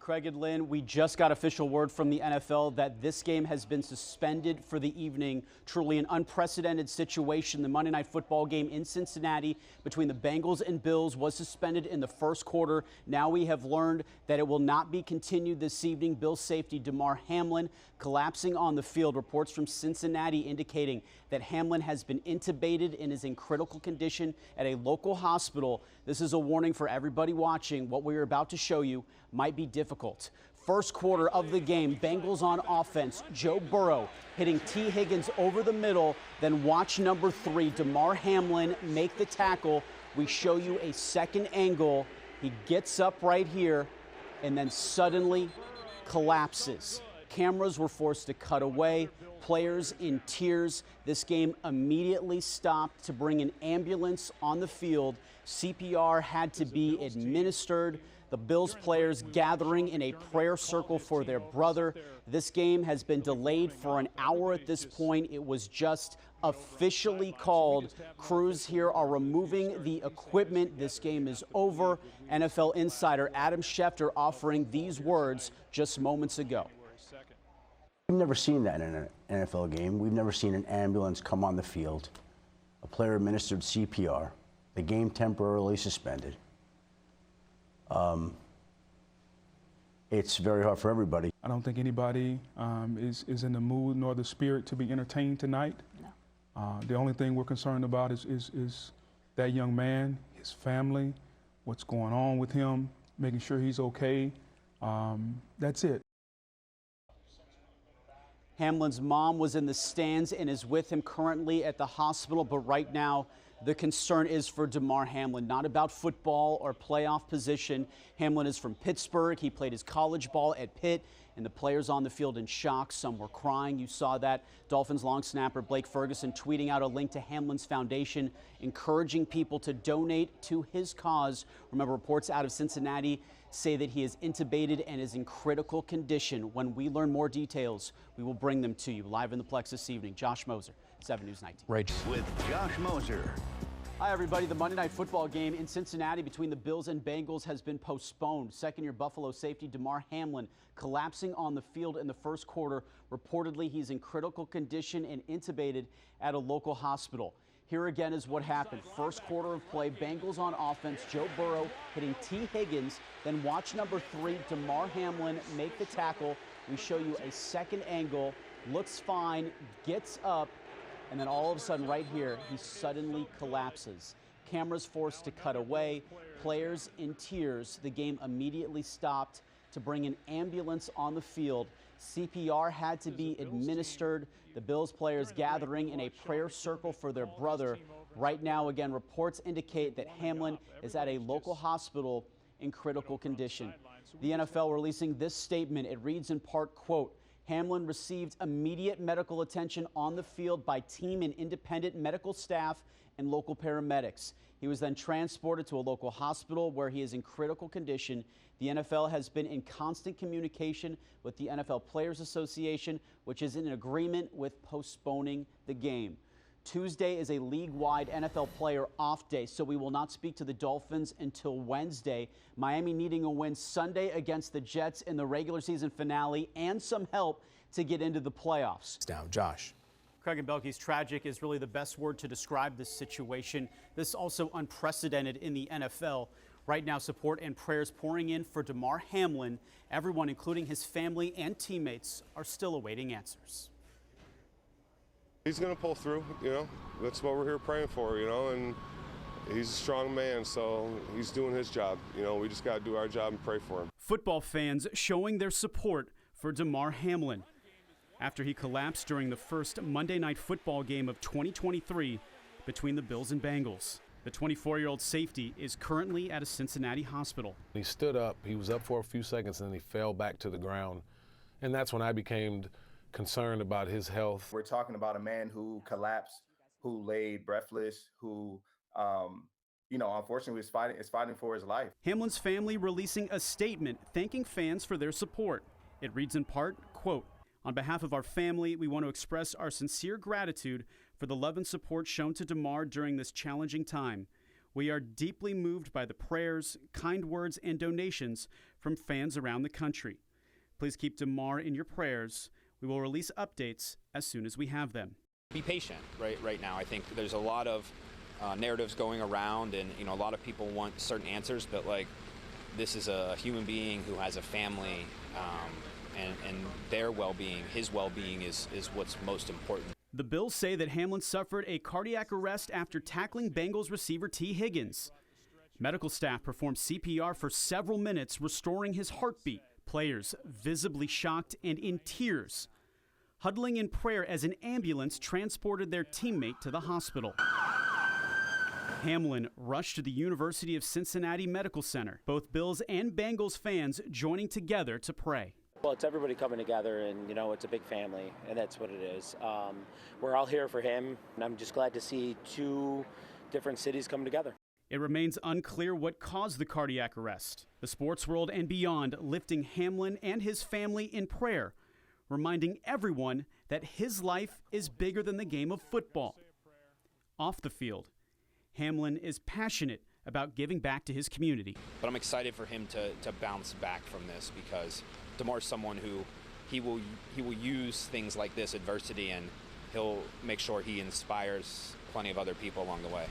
Craig and Lynn, we just got official word from the NFL that this game has been suspended for the evening. Truly an unprecedented situation. The Monday Night Football game in Cincinnati between the Bengals and Bills was suspended in the first quarter. Now we have learned that it will not be continued this evening. Bills safety Damar Hamlin collapsing on the field. Reports from Cincinnati indicating that Hamlin has been intubated and is in critical condition at a local hospital. This is a warning for everybody watching. What we are about to show you might be difficult. First quarter of the game, Bengals on offense. Joe Burrow hitting T. Higgins over the middle. Then watch number 3, Damar Hamlin, make the tackle. We show you a second angle. He gets up right here and then suddenly collapses. Cameras were forced to cut away. Players in tears. This game immediately stopped to bring an ambulance on the field. CPR had to be administered. The Bills players gathering in a prayer circle for their brother. This game has been delayed for an hour at this point. It was just officially called. Crews here are removing the equipment. This game is over. NFL insider Adam Schefter offering these words just moments ago. We've never seen that in an NFL game. We've never seen an ambulance come on the field. A player administered CPR. The game temporarily suspended. It's very hard for everybody. I don't think anybody is in the mood nor the spirit to be entertained tonight. No. The only thing we're concerned about is that young man, his family, what's going on with him, making sure he's okay. That's it. Hamlin's mom was in the stands and is with him currently at the hospital, but right now the concern is for Damar Hamlin, not about football or playoff position. Hamlin is from Pittsburgh. He played his college ball at Pitt, and the players on the field in shock. Some were crying. You saw that. Dolphins long snapper Blake Ferguson tweeting out a link to Hamlin's foundation, encouraging people to donate to his cause. Remember, reports out of Cincinnati say that he is intubated and is in critical condition. When we learn more details, we will bring them to you live in the Plex this evening. Josh Moser, 7 News 19. Right. With Josh Moser. Hi, everybody. The Monday Night Football game in Cincinnati between the Bills and Bengals has been postponed. Second-year Buffalo safety Damar Hamlin collapsing on the field in the first quarter. Reportedly, he's in critical condition and intubated at a local hospital. Here again is what happened. First quarter of play, Bengals on offense. Joe Burrow hitting T. Higgins. Then watch number 3, Damar Hamlin, make the tackle. We show you a second angle. Looks fine, gets up, and then all of a sudden right here, he suddenly collapses. Cameras forced to cut away. Players in tears. The game immediately stopped to bring an ambulance on the field. CPR had to be administered. The Bills players gathering in a prayer circle for their brother. Right now, again, reports indicate that Hamlin is at a local hospital in critical condition. The NFL releasing this statement. It reads in part, quote, Hamlin received immediate medical attention on the field by team and independent medical staff and local paramedics. He was then transported to a local hospital where he is in critical condition. The NFL has been in constant communication with the NFL Players Association, which is in agreement with postponing the game. Tuesday is a league-wide NFL player off day, so we will not speak to the Dolphins until Wednesday. Miami needing a win Sunday against the Jets in the regular season finale and some help to get into the playoffs. It's down. Josh. Craig and Belkey's tragic is really the best word to describe this situation. This is also unprecedented in the NFL. Right now, support and prayers pouring in for Damar Hamlin. Everyone, including his family and teammates, are still awaiting answers. He's going to pull through, you know. That's what we're here praying for, you know, and he's a strong man, so he's doing his job. You know, we just got to do our job and pray for him. Football fans showing their support for Damar Hamlin after he collapsed during the first Monday Night Football game of 2023 between the Bills and Bengals. The 24-year-old safety is currently at a Cincinnati hospital. He stood up, he was up for a few seconds, and then he fell back to the ground. And that's when I became concerned about his health. We're talking about a man who collapsed, who laid breathless, who, unfortunately is fighting for his life. Hamlin's family releasing a statement thanking fans for their support. It reads in part, quote, on behalf of our family, we want to express our sincere gratitude for the love and support shown to Damar during this challenging time. We are deeply moved by the prayers, kind words, and donations from fans around the country. Please keep Damar in your prayers. We will release updates as soon as we have them. Be patient right now. I think there's a lot of narratives going around, and a lot of people want certain answers, but this is a human being who has a family, and their well-being, his well-being is what's most important. The Bills say that Hamlin suffered a cardiac arrest after tackling Bengals receiver T. Higgins. Medical staff performed CPR for several minutes, restoring his heartbeat. Players visibly shocked and in tears, huddling in prayer as an ambulance transported their teammate to the hospital. Hamlin rushed to the University of Cincinnati Medical Center. Both Bills and Bengals fans joining together to pray. Well, it's everybody coming together, and it's a big family, and that's what it is. We're all here for him, and I'm just glad to see two different cities come together. It remains unclear what caused the cardiac arrest. The sports world and beyond lifting Hamlin and his family in prayer, reminding everyone that his life is bigger than the game of football. Off the field, Hamlin is passionate about giving back to his community. But I'm excited for him to bounce back from this, because Damar's someone who he will use things like this adversity, and he'll make sure he inspires plenty of other people along the way.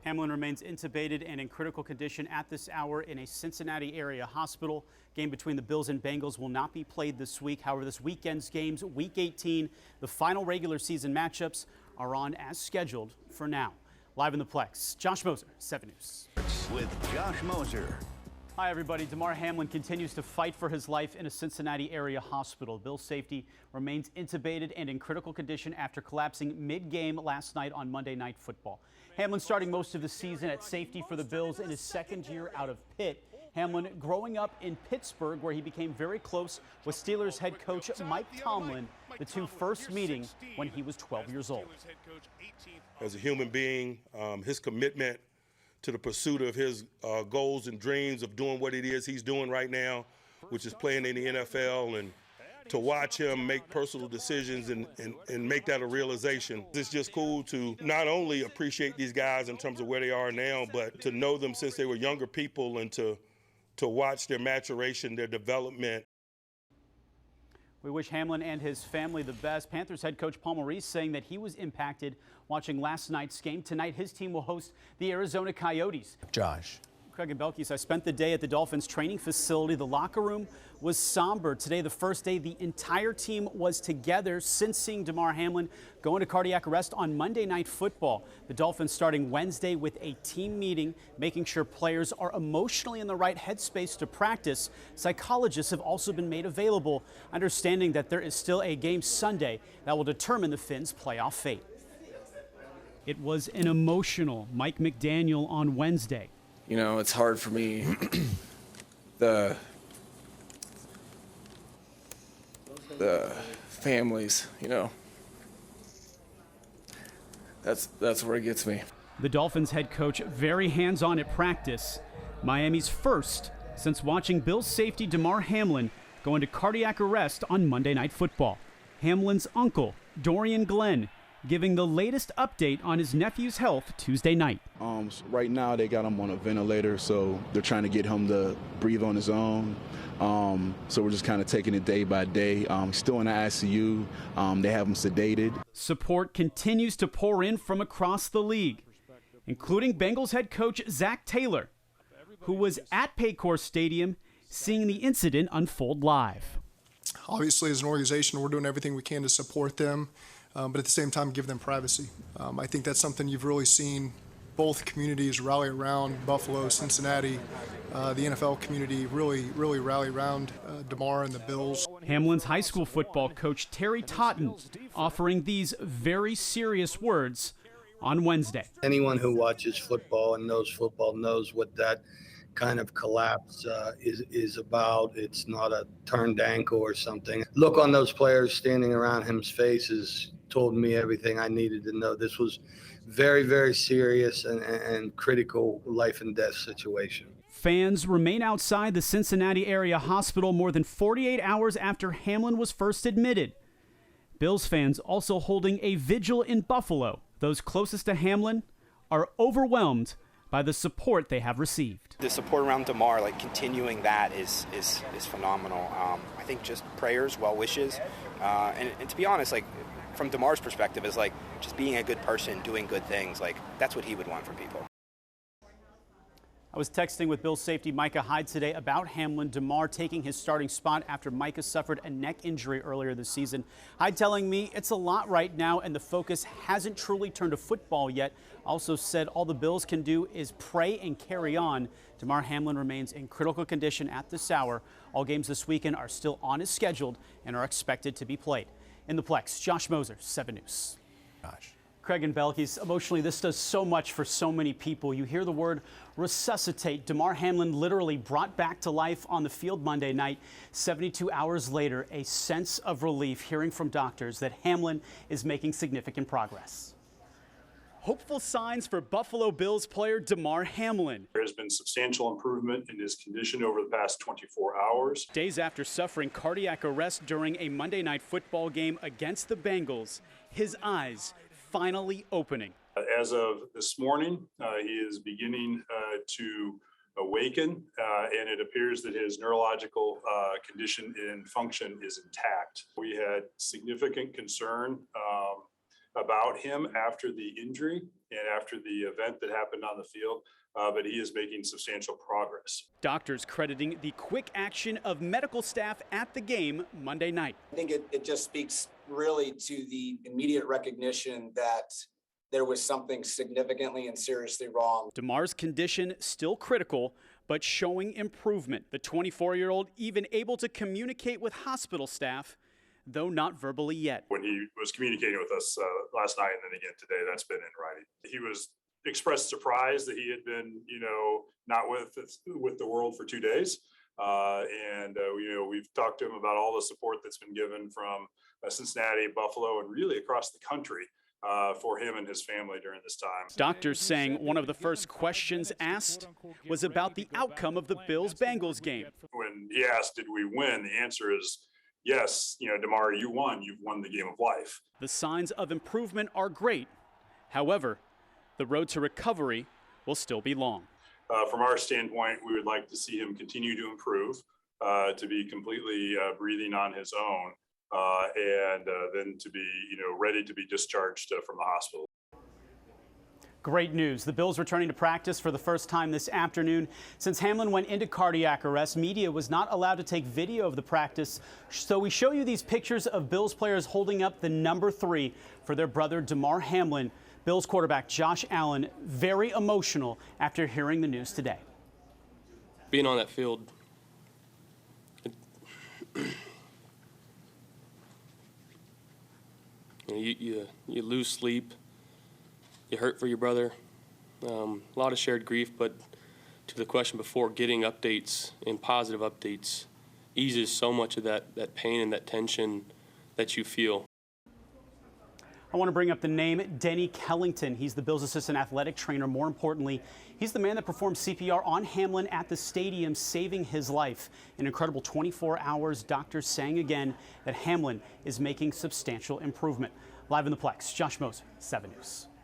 Hamlin remains intubated and in critical condition at this hour in a Cincinnati area hospital. Game between the Bills and Bengals will not be played this week. However, this weekend's games, Week 18, the final regular season matchups, are on as scheduled for now. Live in the Plex, Josh Moser, 7 News. With Josh Moser. Hi, everybody. Damar Hamlin continues to fight for his life in a Cincinnati area hospital. Bill's safety remains intubated and in critical condition after collapsing mid-game last night on Monday Night Football. Hamlin starting most of the season at safety for the Bills in his second year out of Pitt. Hamlin growing up in Pittsburgh, where he became very close with Steelers head coach Mike Tomlin, the two first meeting when he was 12 years old. As a human being, his commitment to the pursuit of his goals and dreams of doing what it is he's doing right now, which is playing in the NFL, and to watch him make personal decisions and make that a realization. It's just cool to not only appreciate these guys in terms of where they are now, but to know them since they were younger people, and to watch their maturation, their development. We wish Hamlin and his family the best. Panthers head coach Paul Maurice saying that he was impacted watching last night's game. Tonight, his team will host the Arizona Coyotes. Josh. Craig and Belkis, I spent the day at the Dolphins training facility. The locker room was somber. Today, the first day the entire team was together since seeing Damar Hamlin go into cardiac arrest on Monday Night Football. The Dolphins starting Wednesday with a team meeting, making sure players are emotionally in the right headspace to practice. Psychologists have also been made available, understanding that there is still a game Sunday that will determine the Finns' playoff fate. It was an emotional Mike McDaniel on Wednesday. It's hard for me. The families, that's where it gets me. The Dolphins head coach very hands-on at practice. Miami's first since watching Bills safety Damar Hamlin go into cardiac arrest on Monday Night Football. Hamlin's uncle, Dorian Glenn, giving the latest update on his nephew's health Tuesday night. Right now they got him on a ventilator, so they're trying to get him to breathe on his own. So we're just kind of taking it day by day. Still in the ICU. They have him sedated. Support continues to pour in from across the league, including Bengals head coach Zach Taylor, who was at Paycor Stadium seeing the incident unfold live. Obviously, as an organization, we're doing everything we can to support them. But at the same time, give them privacy. I think that's something you've really seen both communities rally around. Buffalo, Cincinnati, the NFL community really rally around Damar and the Bills. Hamlin's high school football coach Terry Totten offering these very serious words on Wednesday. Anyone who watches football and knows football knows what that kind of collapse is about. It's not a turned ankle or something. Look on those players standing around him's faces told me everything I needed to know. This was very, very serious and critical life and death situation. Fans remain outside the Cincinnati area hospital more than 48 hours after Hamlin was first admitted. Bills fans also holding a vigil in Buffalo. Those closest to Hamlin are overwhelmed by the support they have received. The support around Damar, like continuing that is phenomenal. I think just prayers, well wishes, and to be honest, like from Damar's perspective, is like just being a good person, doing good things. Like that's what he would want from people. I was texting with Bills safety Micah Hyde today about Hamlin. Damar taking his starting spot after Micah suffered a neck injury earlier this season. Hyde telling me it's a lot right now and the focus hasn't truly turned to football yet. Also said all the Bills can do is pray and carry on. Damar Hamlin remains in critical condition at this hour. All games this weekend are still on as scheduled and are expected to be played. In the Plex, Josh Moser, 7 News. Gosh. Craig and Belkis, emotionally, this does so much for so many people. You hear the word resuscitate. Damar Hamlin literally brought back to life on the field Monday night. 72 hours later, a sense of relief hearing from doctors that Hamlin is making significant progress. Hopeful signs for Buffalo Bills player Damar Hamlin. There has been substantial improvement in his condition over the past 24 hours. Days after suffering cardiac arrest during a Monday night football game against the Bengals, his eyes finally opening. As of this morning, he is beginning to awaken, and it appears that his neurological condition and function is intact. We had significant concern about him after the injury and after the event that happened on the field, but he is making substantial progress. Doctors crediting the quick action of medical staff at the game Monday night. I think it just speaks really to the immediate recognition that there was something significantly and seriously wrong. Damar's condition still critical, but showing improvement. The 24-year-old even able to communicate with hospital staff, though not verbally yet. When he was communicating with us last night and then again today, that's been in writing. He was expressed surprise that he had been, not with the world for 2 days. We've talked to him about all the support that's been given from Cincinnati, Buffalo, and really across the country for him and his family during this time. Doctors saying one of the first questions asked was about the outcome of the Bills-Bengals game. When he asked, did we win? The answer is yes. Damar, you won. You've won the game of life. The signs of improvement are great. However, the road to recovery will still be long. From our standpoint, we would like to see him continue to improve, to be completely breathing on his own, and then to be, ready to be discharged from the hospital. Great news. The Bills returning to practice for the first time this afternoon. Since Hamlin went into cardiac arrest, media was not allowed to take video of the practice. So we show you these pictures of Bills players holding up the number 3 for their brother Damar Hamlin. Bills quarterback Josh Allen very emotional after hearing the news today. Being on that field, you lose sleep, you hurt for your brother, a lot of shared grief, but to the question before, getting updates and positive updates eases so much of that pain and that tension that you feel. I want to bring up the name Denny Kellington. He's the Bills' assistant athletic trainer. More importantly, he's the man that performed CPR on Hamlin at the stadium, saving his life. In an incredible 24 hours, doctors saying again that Hamlin is making substantial improvement. Live in the Plex, Josh Moser, 7 News.